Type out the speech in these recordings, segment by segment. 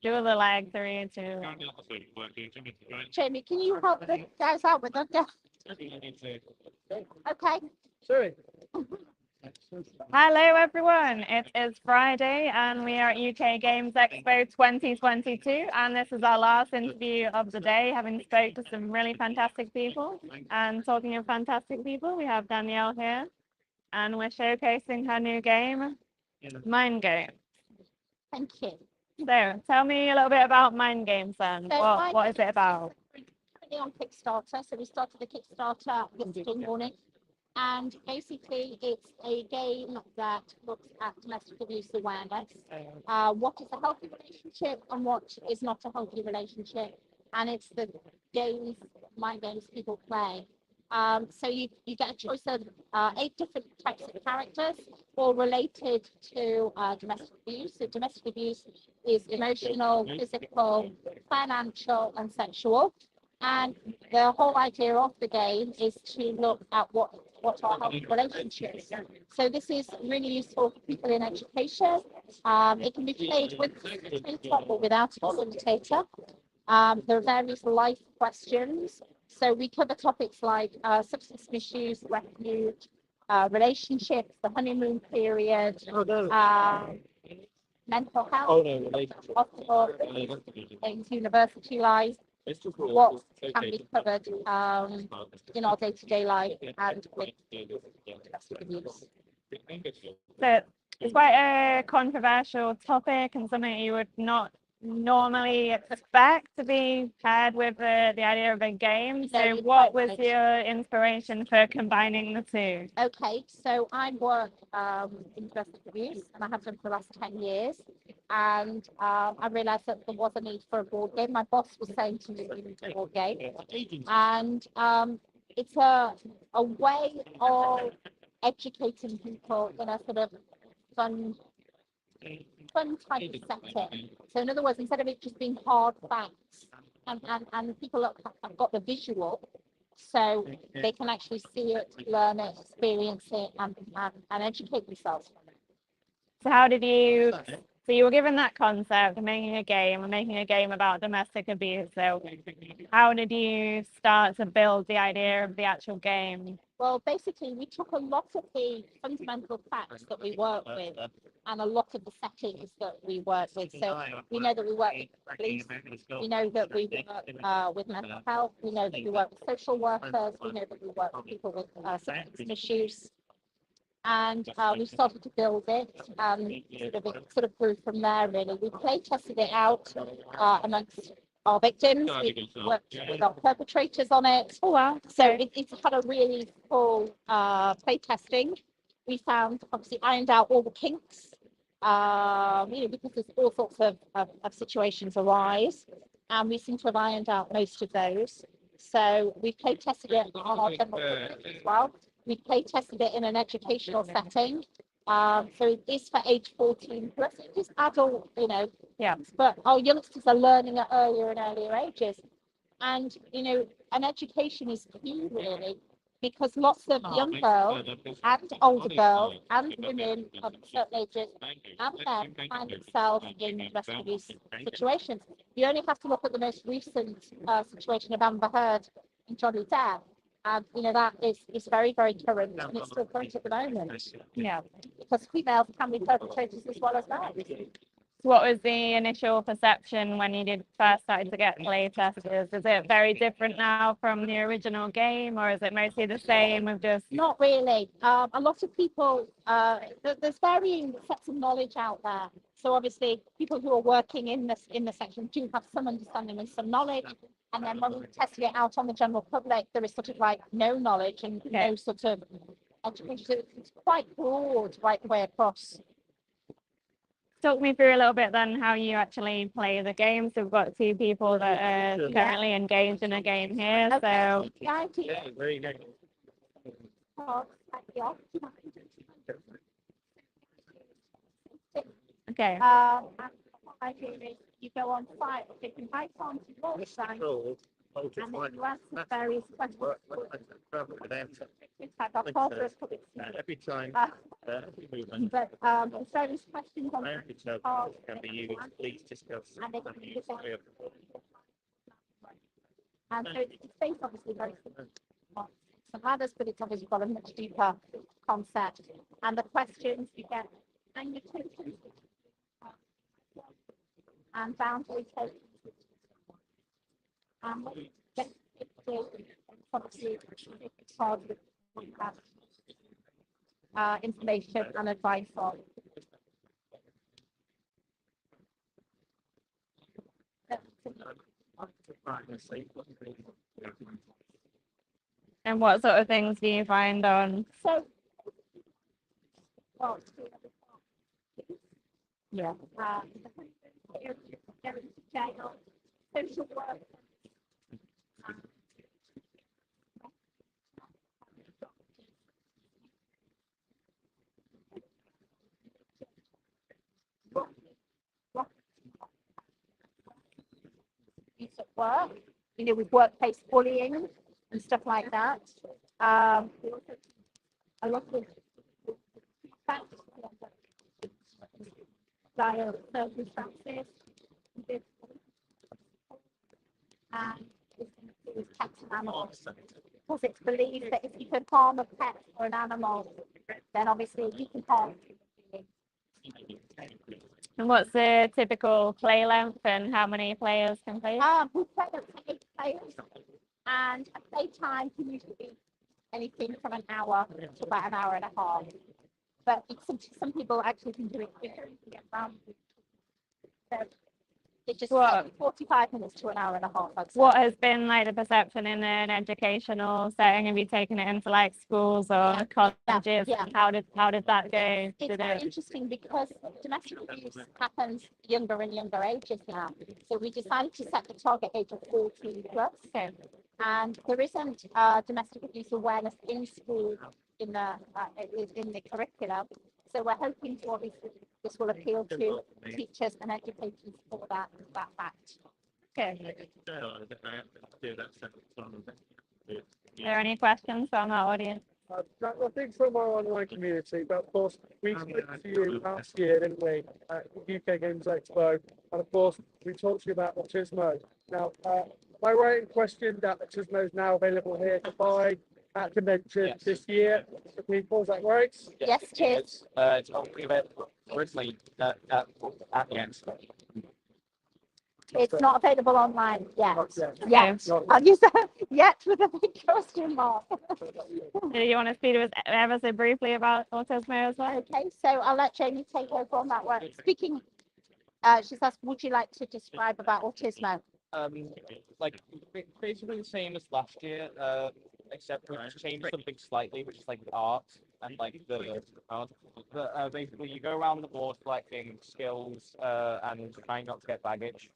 Do the leg 3, 2. Jamie, can you help the guys out with that? Okay. Sorry. Hello everyone, it is Friday and we are at UK Games Expo 2022 and this is our last interview of the day, having spoke to some really fantastic people. And talking of fantastic people, we have Danielle here and we're showcasing her new game, Mind Games. Thank you. So tell me a little bit about Mind Games then. So what is it about? Currently on Kickstarter, so we started the Kickstarter yesterday morning. And basically, it's a game that looks at domestic abuse awareness. What is a healthy relationship and what is not a healthy relationship? And it's the games, mind games people play. So you get a choice of 8 different types of characters, all related to domestic abuse. So domestic abuse is emotional, physical, financial, and sexual. And the whole idea of the game is to look at what are healthy relationships. So this is really useful for people in education. It can be played with a facilitator or without a facilitator. There are various life questions. So we cover topics like substance misuse, refuge, relationships, the honeymoon period, mental health, hospital, things, university life. What can be covered in our day-to-day life and with domestic abuse. So it's quite a controversial topic and something you would not normally expect to be paired with the idea of a game. So what was your inspiration for combining the two? Okay, so I work in domestic abuse and I have done for the last 10 years. And I realised that there was a need for a board game. My boss was saying to me, we need a board game. And it's a way of educating people in a sort of fun type of setting. So in other words, instead of it just being hard facts, and people have got the visual, so they can actually see it, learn it, experience it, and educate themselves. So how did you... So you were given that concept of making a game about domestic abuse. So how did you start to build the idea of the actual game? Well, basically, we took a lot of the fundamental facts that we work with and a lot of the settings that we work with. So we know that we work with police, we know that we work with mental health, we know that we work with social workers, we know that we work with people with substance misuse. And we started to build it, and it sort of grew from there, really. We play tested it out amongst our victims. We worked with our perpetrators on it. Oh, wow. So it's had a really full play testing. We found, obviously, ironed out all the kinks, because there's all sorts of situations arise, and we seem to have ironed out most of those. So we play tested it on our general public as well. We play tested it in an educational setting. So it is for age 14 plus. It is adult, Yeah. But our youngsters are learning at earlier and earlier ages. And, an education is key, really, because lots of young girls and older girls and women of certain ages and men find themselves in domestic abuse situations. You only have to look at the most recent situation of Amber Heard and Johnny Depp. And that is very, very current, and it's still current at the moment. Yeah. Because females can be perpetrators as well as men. What was the initial perception when you first started to get play tested? Is it very different now from the original game, or is it mostly the same with just... Not really. A lot of people, there's varying sets of knowledge out there. So obviously, people who are working in the section do have some understanding and some knowledge. And then when we tested it out on the general public, there is sort of like no knowledge and no sort of education. So it's quite broad right the way across. Talk me through a little bit then how you actually play the game. So we've got 2 people that are currently engaged in a game here. Okay. So Very good. okay. I do is you go on site, you can buy on to your site, and then you answer various questions. Every time. But there's various questions on Can be used. Please discuss. and they can be different. And so it's based obviously very similar to some others, but it's obviously got a much deeper concept. And the questions you get annotations and boundary tables. Obviously it's hard with information and advice on. And what sort of things do you find on? So, well, yeah. Social work. At work, with workplace bullying and stuff like that. A lot of dire circumstances. And with pets and animals. Because it's believed that if you can harm a pet or an animal, then obviously you can harm a human being. And what's the typical play length and how many players can play? We play up to 8 players, and a play time can usually be anything from an hour to about an hour and a half. But some people actually can do it quicker to get around. So it just 45 minutes to an hour and a half. What has been like the perception in an educational setting? Have you taken it into like schools or colleges? Yeah. How did that go? It's very interesting because domestic abuse happens younger and younger ages now. So we decided to set the target age of 14 plus. Okay. And there isn't domestic abuse awareness in school in the curriculum. So we're hoping to obviously this will appeal to teachers and educators for that fact. Okay. Are there any questions from our audience? I think from our online community, but of course we spoke to you last year, didn't we, at UK Games Expo, and of course we talked to you about Autismo. Now, am I right in question that Autismo is now available here to buy at convention this year for people? Is that right? Yes, cheers. It's only available originally at the Expo. It's not available online yet. Yet. I'll use that yet with a big question mark. Do you want to speak to us ever so briefly about autismo as well? Okay, so I'll let Jamie take over on that one. Speaking, she's asked, would you like to describe about autismo? Like basically the same as last year, except we just changed something slightly, which is like the art and like the art. But basically, you go around the board collecting skills and trying not to get baggage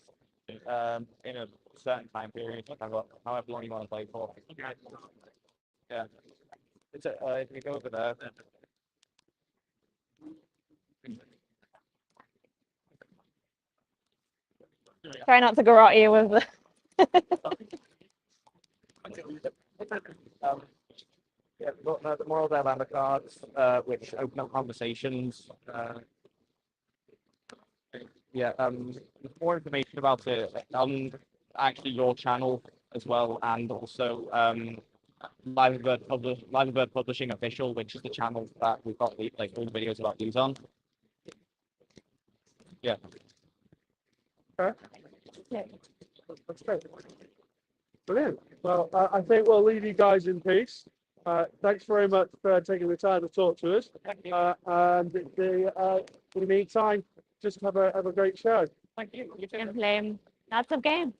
in a certain time period, however long you want to play for. Yeah, it's if you go over there. Try not to garrote you with Yeah, the moral dilemma cards, which open up conversations. More information about it on actually your channel as well, and also Live Bird Publishing Official, which is the channel that we've got like all the videos about these on. Yeah. Okay. That's great. Brilliant. Well, I think we'll leave you guys in peace. Thanks very much for taking the time to talk to us. And in the meantime, just have a great show. Thank you. You and play lots of games.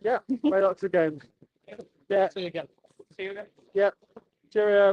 Yeah, play lots of games. Yeah. See you again. See you again. Yeah. Cheerio.